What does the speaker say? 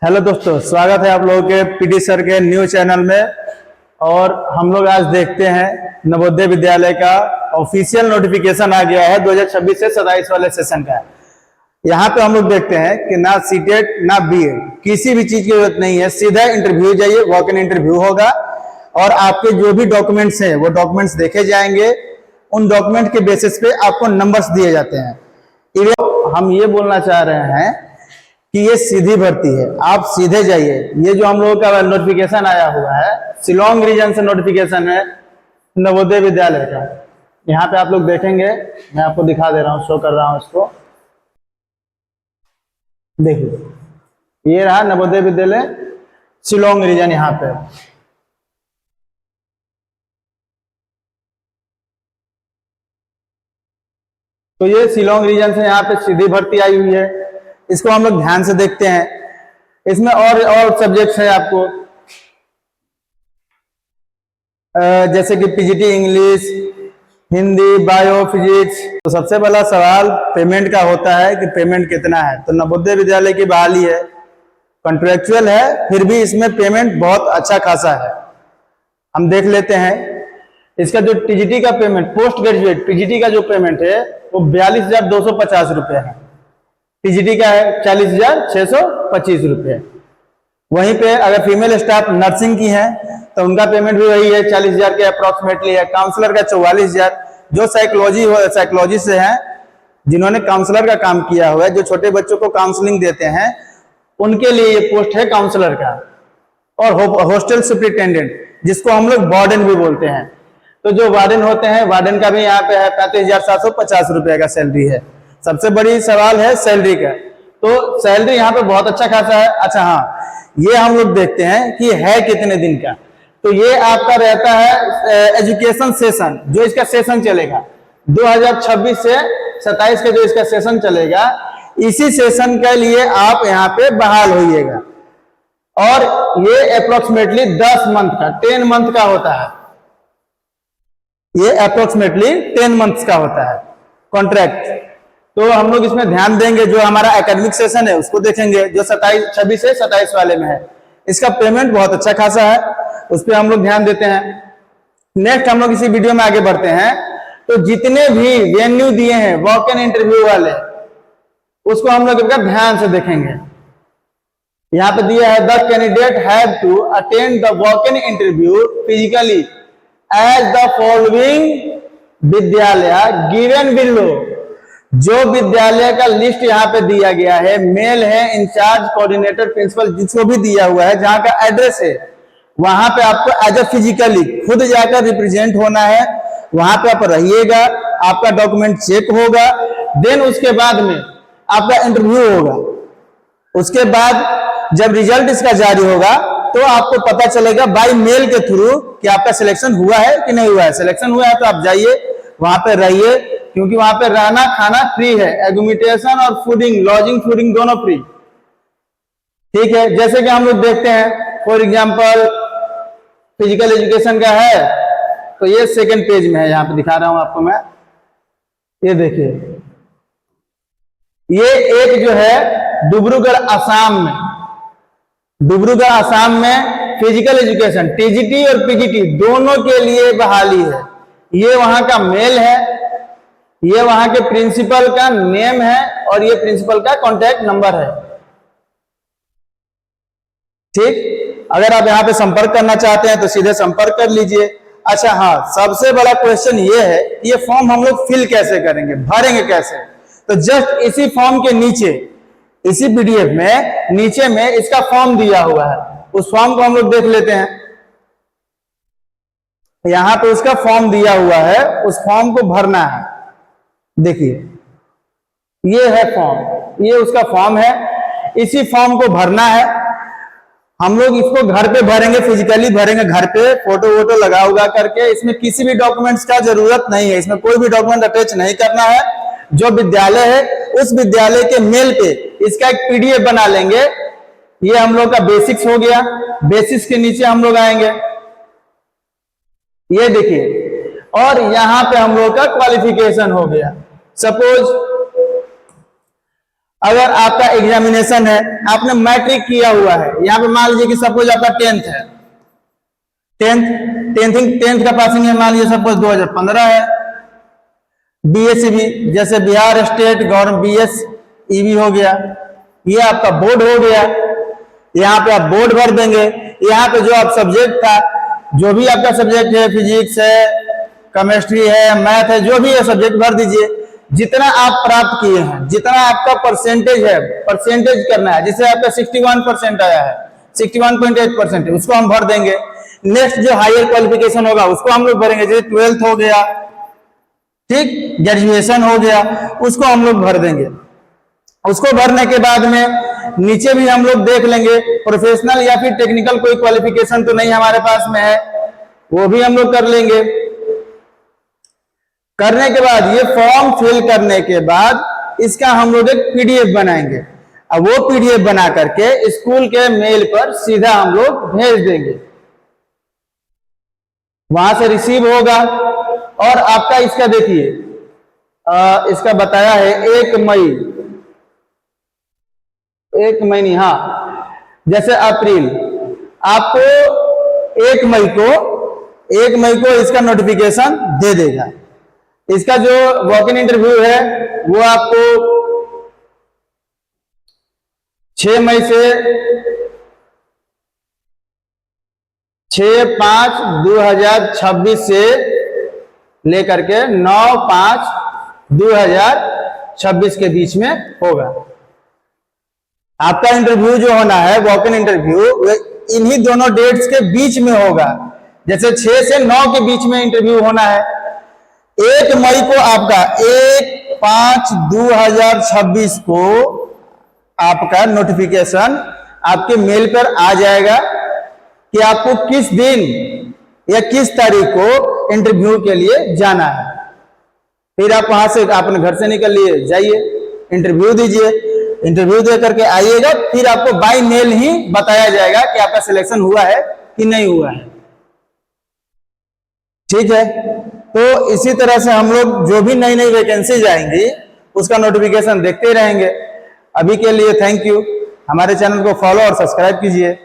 Hello दोस्तों, स्वागत है आप लोगों के पीटी सर के न्यू चैनल में। और हम लोग आज देखते हैं नवोदय विद्यालय का ऑफिशियल नोटिफिकेशन आ गया है 2026 से 27 वाले सेशन का। यहाँ पे हम लोग देखते हैं कि ना सीटेट ना बीएड किसी भी चीज की जरूरत नहीं है, सीधा इंटरव्यू जाइए, वॉक इन इंटरव्यू होगा और आपके जो भी डॉक्यूमेंट्स हैं वो डॉक्यूमेंट्स देखे जाएंगे। उन डॉक्यूमेंट के बेसिस पे आपको नंबर्स दिए जाते हैं। हम ये बोलना चाह रहे हैं कि ये सीधी भर्ती है, आप सीधे जाइए। ये जो हम लोगों का नोटिफिकेशन आया हुआ है, शिलोंग रीजन से नोटिफिकेशन है नवोदय विद्यालय का। यहाँ पे आप लोग देखेंगे, मैं आपको दिखा दे रहा हूँ, शो कर रहा हूँ इसको। देखिए, ये रहा नवोदय विद्यालय शिलोंग रीजन। यहाँ पे तो ये शिलोंग रीजन से यहाँ पे सीधी भर्ती आई हुई है। इसको हम लोग ध्यान से देखते हैं। इसमें और सब्जेक्ट्स है आपको, जैसे कि PGT English, Hindi, bio, physics. तो सबसे बड़ा सवाल पेमेंट का होता है कि पेमेंट कितना है। तो नवोदय विद्यालय की बहाली है, कॉन्ट्रेक्चुअल है, फिर भी इसमें पेमेंट बहुत अच्छा खासा है। हम देख लेते हैं इसका जो टीजीटी का पेमेंट, पोस्ट ग्रेजुएट पीजीटी का जो पेमेंट है वो 42,250 रुपये है। टीजीटी का है 40,625 रुपये। वहीं पे अगर फीमेल स्टाफ नर्सिंग की है तो उनका पेमेंट भी वही है, 40,000 के अप्रोक्सीमेटली है। काउंसलर का 44,000। जो साइकोलॉजी से है, जिन्होंने काउंसलर का काम किया हुआ है, जो छोटे बच्चों को काउंसलिंग देते हैं, उनके लिए ये पोस्ट है काउंसलर का। और हॉस्टल सुपरिटेंडेंट, जिसको हम लोग वार्डन भी बोलते हैं, तो जो वार्डन होते हैं, वार्डन का भी यहाँ पे है 35,750 रुपए का सैलरी है। सबसे बड़ी सवाल है सैलरी का, तो सैलरी यहाँ पे बहुत अच्छा खासा है। अच्छा हाँ, ये हम लोग देखते हैं कि है कितने दिन का। तो ये आपका रहता है एजुकेशन सेशन, जो इसका सेशन चलेगा 2026 से 27 का, जो इसका सेशन चलेगा, इसी सेशन के लिए आप यहाँ पे बहाल होइएगा। और ये अप्रोक्सीमेटली 10 मंथ का, 10 मंथ का होता है। ये अप्रोक्सीमेटली 10 मंथ्स का होता है कॉन्ट्रैक्ट। तो हम लोग इसमें ध्यान देंगे, जो हमारा एकेडमिक सेशन है उसको देखेंगे, जो 26 से 27 वाले में है। इसका पेमेंट बहुत अच्छा खासा है, उस पर हम लोग ध्यान देते हैं। नेक्स्ट हम लोग इसी वीडियो में आगे बढ़ते हैं। तो जितने भी वेन्यू दिए हैं वॉक इन इंटरव्यू वाले, उसको हम लोग ध्यान से देखेंगे। यहाँ पे दिया है the candidate have to attend the walk in interview physically as the following विद्यालय गिवन बिलो। जो विद्यालय का लिस्ट यहाँ पे दिया गया है, मेल है, इंचार्ज, कोऑर्डिनेटर, प्रिंसिपल, जिसको भी दिया हुआ है, जहां का एड्रेस है, वहां पे आपको एज ए फिजिकली खुद जाकर रिप्रेजेंट होना है। वहां पे आप रहिएगा, आपका डॉक्यूमेंट चेक होगा, देन उसके बाद में आपका इंटरव्यू होगा। उसके बाद जब रिजल्ट इसका जारी होगा तो आपको पता चलेगा बाय मेल के थ्रू कि आपका सिलेक्शन हुआ है कि नहीं हुआ है। सिलेक्शन हुआ है तो आप जाइए, वहां पे रहिए, क्योंकि वहां पे रहना खाना फ्री है, एडमिटेशन और फूडिंग, लॉजिंग फूडिंग दोनों फ्री। ठीक है, जैसे कि हम लोग देखते हैं, फॉर एग्जांपल फिजिकल एजुकेशन का है, तो ये सेकंड पेज में है, यहाँ पे दिखा रहा हूं आपको मैं। ये देखिए, ये एक जो है डिब्रूगढ़ असम में, डिब्रूगढ़ असम में फिजिकल एजुकेशन टीजीटी और पीजीटी दोनों के लिए बहाली है। ये वहां का मेल है, ये वहां के प्रिंसिपल का नेम है और ये प्रिंसिपल का कॉन्टैक्ट नंबर है। ठीक, अगर आप यहाँ पे संपर्क करना चाहते हैं तो सीधे संपर्क कर लीजिए। अच्छा हाँ, सबसे बड़ा क्वेश्चन ये है कि ये फॉर्म हम लोग फिल कैसे करेंगे, भरेंगे कैसे। तो जस्ट इसी फॉर्म के नीचे, इसी पीडीएफ में नीचे में इसका फॉर्म दिया हुआ है, उस फॉर्म को हम लोग देख लेते हैं। यहां पे उसका फॉर्म दिया हुआ है, उस फॉर्म को भरना है। देखिए, ये है फॉर्म, ये उसका फॉर्म है, इसी फॉर्म को भरना है। हम लोग इसको घर पे भरेंगे, फिजिकली भरेंगे घर पे, फोटो वोटो लगा उगा करके। इसमें किसी भी डॉक्यूमेंट्स का जरूरत नहीं है, इसमें कोई भी डॉक्यूमेंट अटैच नहीं करना है। जो विद्यालय है उस विद्यालय के मेल पे इसका एक पीडीएफ बना लेंगे। ये हम लोग का बेसिक्स हो गया। बेसिक्स के नीचे हम लोग आएंगे, ये देखिए, और यहां पे हम लोग का क्वालिफिकेशन हो गया। सपोज अगर आपका एग्जामिनेशन है, आपने मैट्रिक किया हुआ है, यहाँ पे मान लीजिए कि सपोज आपका 10th है, 10th का पासिंग है, मान लीजिए सपोज 2015 है। बीएसईबी जैसे बिहार स्टेट गवर्नमेंट बीएसईबी हो गया, ये आपका बोर्ड हो गया, यहाँ पे आप बोर्ड भर देंगे। यहाँ पे जो आप सब्जेक्ट था, जो भी आपका सब्जेक्ट है, फिजिक्स है, केमिस्ट्री है, मैथ है, जो भी है सब्जेक्ट भर दीजिए। जितना आप प्राप्त किए हैं, जितना आपका परसेंटेज है, परसेंटेज करना है। जैसे आपका 61% आया है, 61.8% है, उसको हम भर देंगे। नेक्स्ट जो हायर क्वालिफिकेशन होगा उसको हम लोग भरेंगे, जैसे 12th हो गया, ठीक, ग्रेजुएशन हो गया, उसको हम लोग भर देंगे। उसको भरने के बाद में नीचे भी हम लोग देख लेंगे प्रोफेशनल या फिर टेक्निकल कोई क्वालिफिकेशन तो नहीं हमारे पास में है, वो भी हम लोग कर लेंगे। करने के बाद ये फॉर्म फिल करने के बाद इसका हम लोग एक पीडीएफ बनाएंगे। अब वो पीडीएफ बना करके स्कूल के मेल पर सीधा हम लोग भेज देंगे, वहां से रिसीव होगा। और आपका इसका देखिए, इसका बताया है 1 मई नहीं, हाँ, जैसे अप्रैल, आपको 1 मई को इसका नोटिफिकेशन दे देगा। इसका जो वॉक इन इंटरव्यू है वो आपको 6 मई से 6/5/2026 से लेकर के 9/5/2026 के बीच में होगा। आपका इंटरव्यू जो होना है, वॉक इन इंटरव्यू, इन्हीं दोनों डेट्स के बीच में होगा। जैसे 6 से 9 के बीच में इंटरव्यू होना है। 1 मई को आपका 1/5/2026 को आपका नोटिफिकेशन आपके मेल पर आ जाएगा कि आपको किस दिन या किस तारीख को इंटरव्यू के लिए जाना है। फिर आप वहां से अपने घर से निकल लिए, जाइए इंटरव्यू दीजिए, इंटरव्यू दे करके आइएगा। फिर आपको बाय मेल ही बताया जाएगा कि आपका सिलेक्शन हुआ है कि नहीं हुआ है, ठीक है। तो इसी तरह से हम लोग जो भी नई नई वैकेंसीज आएंगी उसका नोटिफिकेशन देखते रहेंगे। अभी के लिए थैंक यू। हमारे चैनल को फॉलो और सब्सक्राइब कीजिए।